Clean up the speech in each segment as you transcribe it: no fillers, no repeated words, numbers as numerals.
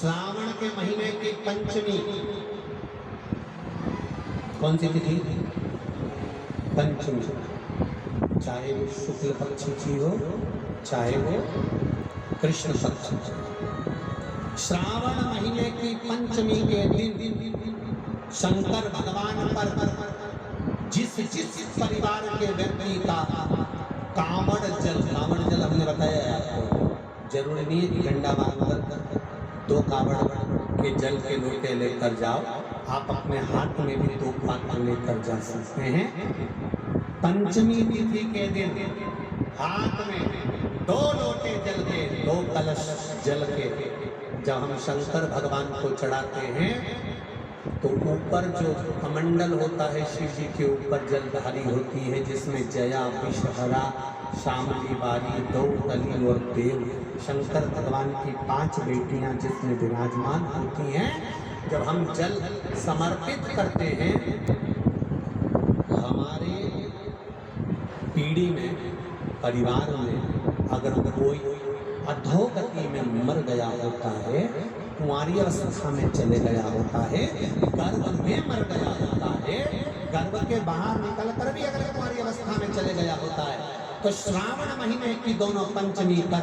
श्रावण के महीने की पंचमी कौन सी तिथि? पंचमी। चाहे वो शुक्ल पक्ष की हो चाहे वो कृष्ण पक्ष की। श्रावण महीने की पंचमी के दिन शंकर भगवान पर जिस परिवार के व्यक्ति का कांवड़ जल हमने बताया है आपको, जरूरी नहीं है कि गंगा मांगकर 2 कांवड़ के जल के लोटे लेकर जाओ, आप अपने हाथ में भी 2 पात्र लेकर जा सकते हैं। पंचमी तिथि के दिन हाथ में 2 लोटे जल के 2 कलश जल के जब हम शंकर भगवान को चढ़ाते हैं तो ऊपर जो कमंडल होता है शिव जी के ऊपर जलधारी होती है, जिसमें जया, विषहरा, शामली, बारी, द्रौपदी और देव शंकर भगवान की 5 बेटियां जिसमें विराजमान होती हैं। जब हम जल समर्पित करते हैं, हमारे पीढ़ी में, परिवार में अगर कोई अधोगति में मर गया होता है, कुंवारी अवस्था में चले गया होता है, गर्भ में मर गया होता है, गर्भ के बाहर निकलकर भी अगर कुंवारी अवस्था में चले गया होता है, तो श्रावण महीने की दोनों पंचमी पर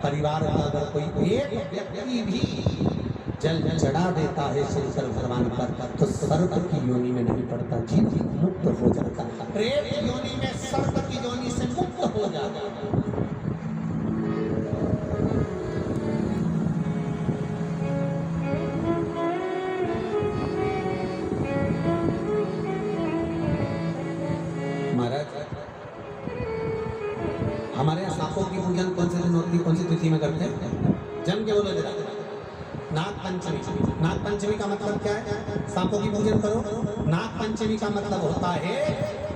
परिवार का अगर कोई एक व्यक्ति भी जल चढ़ा देता है शंकर भगवान पर, तो सर्प की योनि में नहीं पड़ता, जीव मुक्त हो जाता, प्रेत योनि में सर्प की योनि से मुक्त हो जाता। हमारे यहाँ सांपों की पूजन कौन से दिन होती, कौन सी तिथि में करते हैं? जम के बोलो जरा। नाग पंचमी। नाग पंचमी का मतलब क्या है? सांपों की पूजन करो। नाग पंचमी का मतलब होता है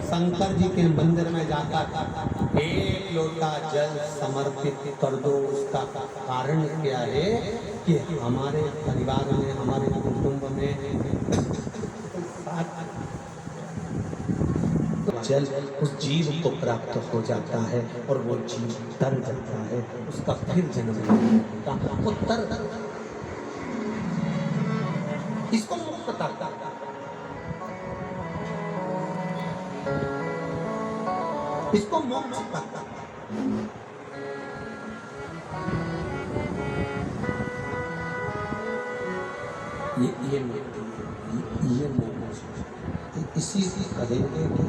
शंकर जी के मंदिर में जाकर 1 लोटा जल समर्पित कर दो। उसका कारण क्या है कि हमारे परिवार में, हमारे कुटुंब में जल उस जीव को प्राप्त हो जाता है और वो जीव तर जाता है, उसका फिर जन्म नहीं होता, वो तर इसको मुक्तता, इसको मोक्ष कहता। ये मोक्ष इसी कहेंगे कि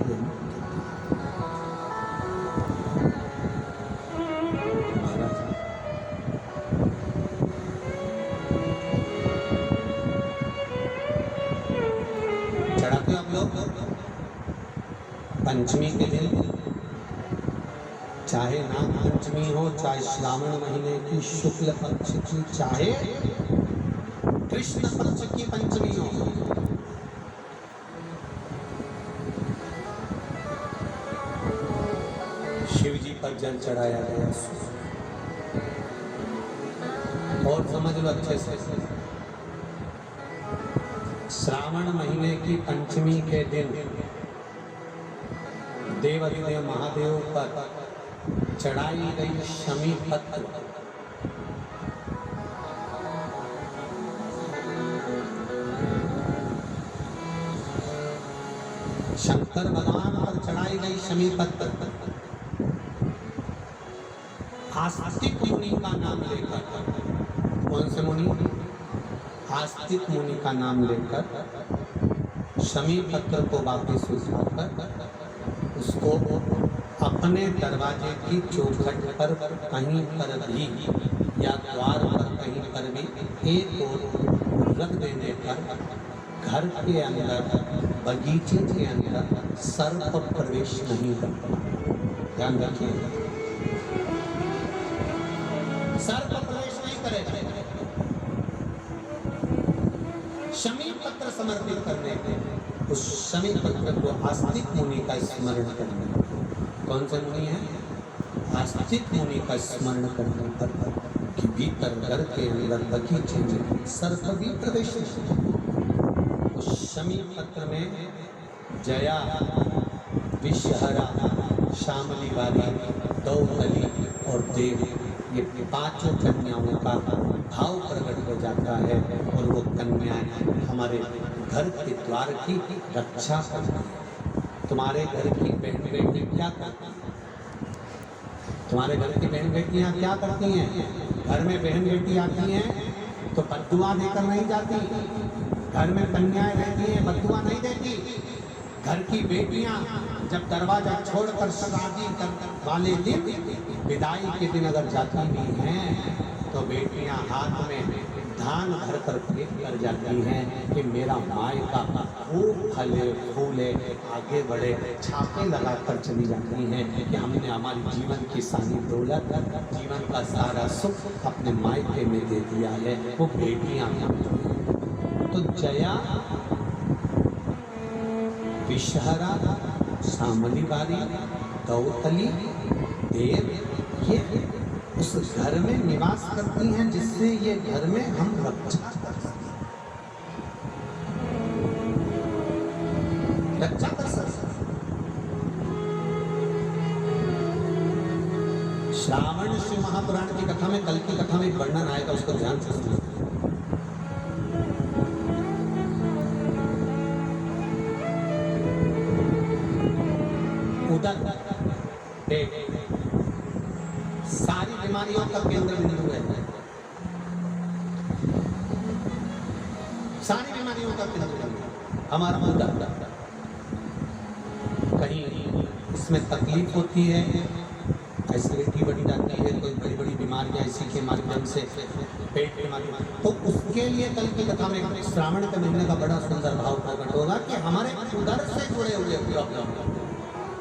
चढ़ाते आप लोग पंचमी के दिन, चाहे नाग पंचमी हो, चाहे श्रावण महीने की शुक्ल पक्ष की, चाहे कृष्ण पक्ष की पंचमी हो, शिव जी पर जल चढ़ाया गया। और समझ लो अच्छे से, श्रावण महीने की पंचमी के दिन देवाधिदेव महादेव पर चढ़ाई गई शमी पत्र शंकर भगवान पर चढ़ाई गई शमी पत्र आस्तिक मुनि का नाम लेकर, कौन से मुनि? आस्तिक मुनि का नाम लेकर शमी पत्र को वापस उठाकर उसको अपने दरवाजे की चौखट पर कहीं पर भी या द्वार पर कहीं पर भी एक ओर रख देने पर घर के अंदर, बगीचे के अंदर सर्प प्रवेश नहीं करता। ध्यान रखिए, सर्प प्रवेश नहीं करेगा। शमी पत्र समर्पित करने के उस शमी पत्र को आस्तिक मुनि का स्मरण करने, कौन से मुनि है? आस्तिक मुनि का स्मरण करने पर कि भीतर घर के अंदर बगीचे में सर्प भी प्रवेश नहीं। उस शमी पत्र में जया, विषहरा, शामली वाली, द्रौपदी और देव ये पांचों कन्याओं का भाव प्रकट हो जाता है और वो कन्याएं हमारे घर के द्वार की रक्षा करती हैं। तुम्हारे घर की बहन बेटी क्या करती हैं? तुम्हारे घर की बहन बेटियां क्या करती हैं? घर में बहन बेटी आती हैं तो बद्दुआ देकर नहीं जाती। घर में कन्याएं रहती हैं, बद्दुआ नहीं देती। घर की बेटियां जब दरवाजा छोड़कर शादी वाले दिन, विदाई के दिन अगर जाती भी हैं तो बेटियां हाथ में धान भर कर फेंक कर जाती हैं कि मेरा मायका खूब फले फूले आगे बढ़े। छापे लगा कर चली जाती हैं कि हमने हमारी जीवन की सारी दौलत, जीवन का सारा सुख अपने मायके में दे दिया है। वो बेटियां तो जया, विषहरा, शामलीवारी, दौतली, देव, ये उस घर में निवास करती हैं जिससे ये घर में हम रक्षा कर सकते। श्रावण शिव महापुराण की कथा में, कल की कथा में एक वर्णन आएगा, उसको ध्यान से सुनिए। उदर सारी बीमारियों का केंद्र बिंदु है। सारी बीमारियों का केंद्र बिंदु हमारा उदर। कहीं इसमें तकलीफ होती है, एसिडिटी बढ़ी जाती है, कोई बड़ी बड़ी बीमारियां इसी के माध्यम से, पेट बीमारी, तो उसके लिए कल की कथा में श्रावण के महीने का बड़ा सुंदर भाव प्रकट होगा कि हमारे उदर से जुड़े हुए प्रॉब्लम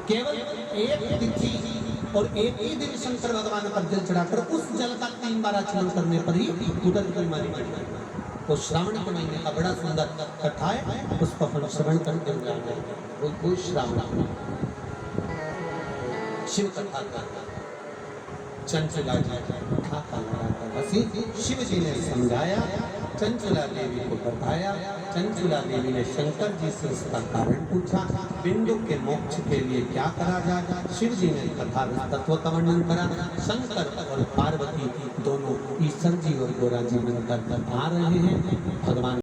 केवल एक तिथि और एक ही दिन शंकर भगवान पर जल चढ़ाकर उस जल का 3 बार आचमन करने पर ही उदर की बीमारी बढ़ जाती है। तो श्रावण के महीने का बड़ा सुंदर कथा है, उसको अपन श्रवण करते हुए वो श्रावण शिव कथा का चंचला जी शिव जी ने समझाया, चंचला देवी को बताया। चंचला देवी ने शंकर जी से इसका कारण पूछा, बिंदु के मोक्ष के लिए क्या करा जाए। शिव जी ने कथा तत्व का वर्णन करा। शंकर और पार्वती दोनों ईश्वर जी और गोरा जी बनकर आ रहे हैं। भगवान